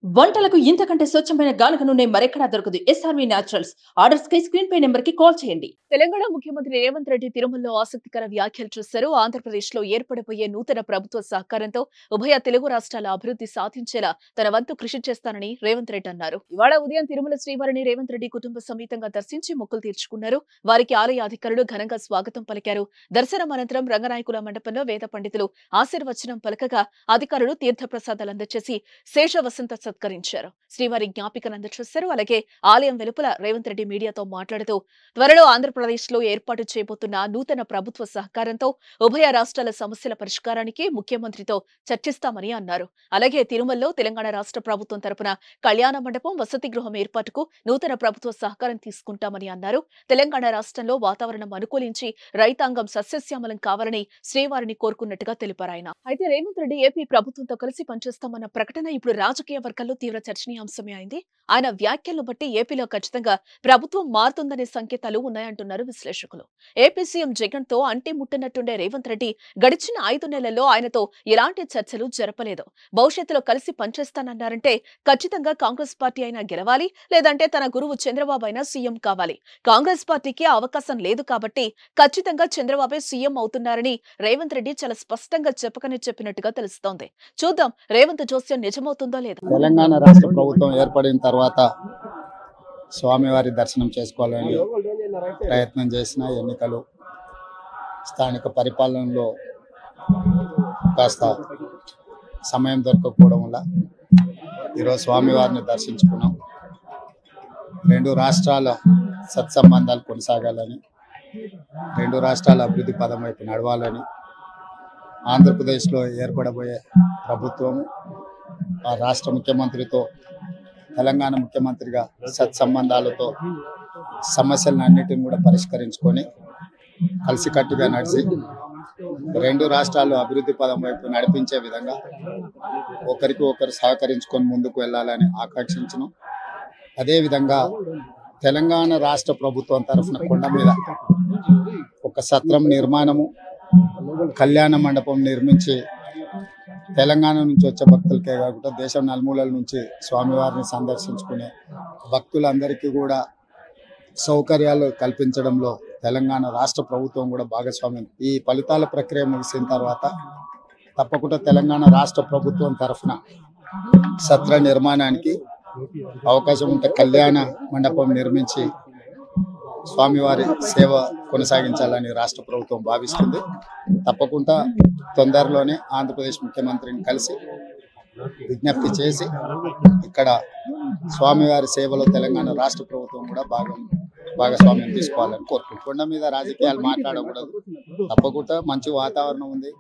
వంటలకు ఇంతకంటే స్వచ్ఛమైన గానుగ నూనె మరెక్కడా దొరకదు. SRV naturals. ఆర్డర్స్ కై స్క్రీన్ పై నెంబర్ కి కాల్ చేయండి. తెలంగాణ ముఖ్యమంత్రి రేవంత్ రెడ్డి తిరుమలలో ఆసక్తికర వ్యాఖ్యలు చేశారు. ఆంధ్రప్రదేశ్ లో ఏర్పడబోయే నూతన ప్రభుత్వ సహకారంతో ఉభయ తెలుగు రాష్ట్రాల అభివృద్ధి సాధించేలా తన వంతు కృషి చేస్తానని రేవంత్ రెడ్డి అన్నారు. ఇవాళ ఉదయం తిరుమల శ్రీవారిని రేవంత్ రెడ్డి కుటుంబ సమేతంగా దర్శించి మొక్కులు తీర్చుకున్నారు. వారికి ఆలయ అధికారులు ఘనంగా స్వాగతం పలికారు. దర్శనం అనంతరం రంగనాయకుల మండపంలో వేద పండితులు ఆశీర్వచనం పలకగా అధికారులు తీర్థ ప్రసాదాలు అందజేసి శేష వసంత సత్కరించారు. శ్రీవారి జ్ఞాపికను అందజేశారు. అలాగే ఆలయం వెలుపల రేవంత్ రెడ్డి మీడియాతో మాట్లాడుతూ త్వరలో ఆంధ్రప్రదేశ్ లో ఏర్పాటు చేయబోతున్న నూతన ప్రభుత్వ సహకారంతో ఉభయ రాష్ట్రాల సమస్యల పరిష్కారానికి ముఖ్యమంత్రితో చర్చిస్తామని అన్నారు. అలాగే తిరుమలలో తెలంగాణ రాష్ట్ర ప్రభుత్వం తరపున కళ్యాణ మండపం, వసతి గృహం ఏర్పాటుకు నూతన ప్రభుత్వ సహకారం తీసుకుంటామని అన్నారు. తెలంగాణ రాష్ట్రంలో వాతావరణం అనుకూలించి రైతాంగం సస్యశ్యామలం కావాలని శ్రీవారిని కోరుకున్నట్టుగా తెలిపారు ఆయన. అయితే రేవంత్ రెడ్డి ఏపీ ప్రభుత్వంతో కలిసి పనిచేస్తామన్న ప్రకటన ఇప్పుడు రాజకీయ వర్గాల్లో తీవ్ర చర్చనీయాంశమే అయింది. ఆయన వ్యాఖ్యలను బట్టి ఏపీలో ఖచ్చితంగా ప్రభుత్వం మారుతుందనే సంకేతాలు ఉన్నాయంటున్నారు విశ్లేషకులు. ఏపీ సీఎం జగన్ తో అంటి ముట్టనట్టుండే రేవంత్ రెడ్డి గడిచిన 5 నెలల్లో ఆయనతో ఎలాంటి చర్చలు జరపలేదు. భవిష్యత్తులో కలిసి పనిచేస్తానన్నారంటే ఖచ్చితంగా కాంగ్రెస్ పార్టీ అయినా గెలవాలి, లేదంటే తన గురువు చంద్రబాబు అయినా సీఎం కావాలి. కాంగ్రెస్ పార్టీకి అవకాశం లేదు కాబట్టి ఖచ్చితంగా చంద్రబాబే సీఎం అవుతున్నారని రేవంత్ రెడ్డి చాలా స్పష్టంగా చెప్పకనే చెప్పినట్టుగా తెలుస్తోంది. చూద్దాం రేవంత్ జోస్యం నిజమవుతుందో లేదో. తెలంగాణ రాష్ట్ర ప్రభుత్వం ఏర్పడిన తర్వాత స్వామివారి దర్శనం చేసుకోవాలని ప్రయత్నం చేసిన ఎన్నికలు, స్థానిక పరిపాలనలో కాస్త సమయం దొరకకపోవడం వల్ల ఈరోజు స్వామివారిని దర్శించుకున్నాం. 2 రాష్ట్రాల సత్సంబంధాలు కొనసాగాలని, 2 రాష్ట్రాల అభివృద్ధి పదం వైపు నడవాలని, ఆంధ్రప్రదేశ్లో ఏర్పడబోయే ప్రభుత్వం ఆ రాష్ట్ర ముఖ్యమంత్రితో, తెలంగాణ ముఖ్యమంత్రిగా సత్సంబంధాలతో సమస్యలను అన్నిటిని కూడా పరిష్కరించుకొని కలిసికట్టుగా నడిచి 2 రాష్ట్రాలు అభివృద్ధి పదం వైపు నడిపించే విధంగా ఒకరికి ఒకరు సహకరించుకొని ముందుకు వెళ్ళాలని ఆకాంక్షించను. అదేవిధంగా తెలంగాణ రాష్ట్ర ప్రభుత్వం తరఫున కొండ మీద ఒక సత్రం నిర్మాణము, కళ్యాణ మండపం నిర్మించి తెలంగాణ నుంచి వచ్చే భక్తులకే కాకుండా దేశం నలుమూలల నుంచి స్వామివారిని సందర్శించుకునే భక్తులందరికీ కూడా సౌకర్యాలు కల్పించడంలో తెలంగాణ రాష్ట్ర ప్రభుత్వం కూడా భాగస్వామ్యం. ఈ ఫలితాల ప్రక్రియ ముగిసిన తర్వాత తప్పకుండా తెలంగాణ రాష్ట్ర ప్రభుత్వం తరఫున సత్ర నిర్మాణానికి అవకాశం ఉంటే కళ్యాణ మండపం నిర్మించి స్వామివారి సేవ కొనసాగించాలని రాష్ట్ర ప్రభుత్వం భావిస్తుంది. తప్పకుండా తొందరలోనే ఆంధ్రప్రదేశ్ ముఖ్యమంత్రిని కలిసి విజ్ఞప్తి చేసి ఇక్కడ స్వామివారి సేవలో తెలంగాణ రాష్ట్ర ప్రభుత్వం కూడా భాగస్వామ్యం తీసుకోవాలని కోరుకుంటున్నాం. కొండ మీద రాజకీయాలు మాట్లాడకూడదు. తప్పకుండా మంచి వాతావరణం ఉంది.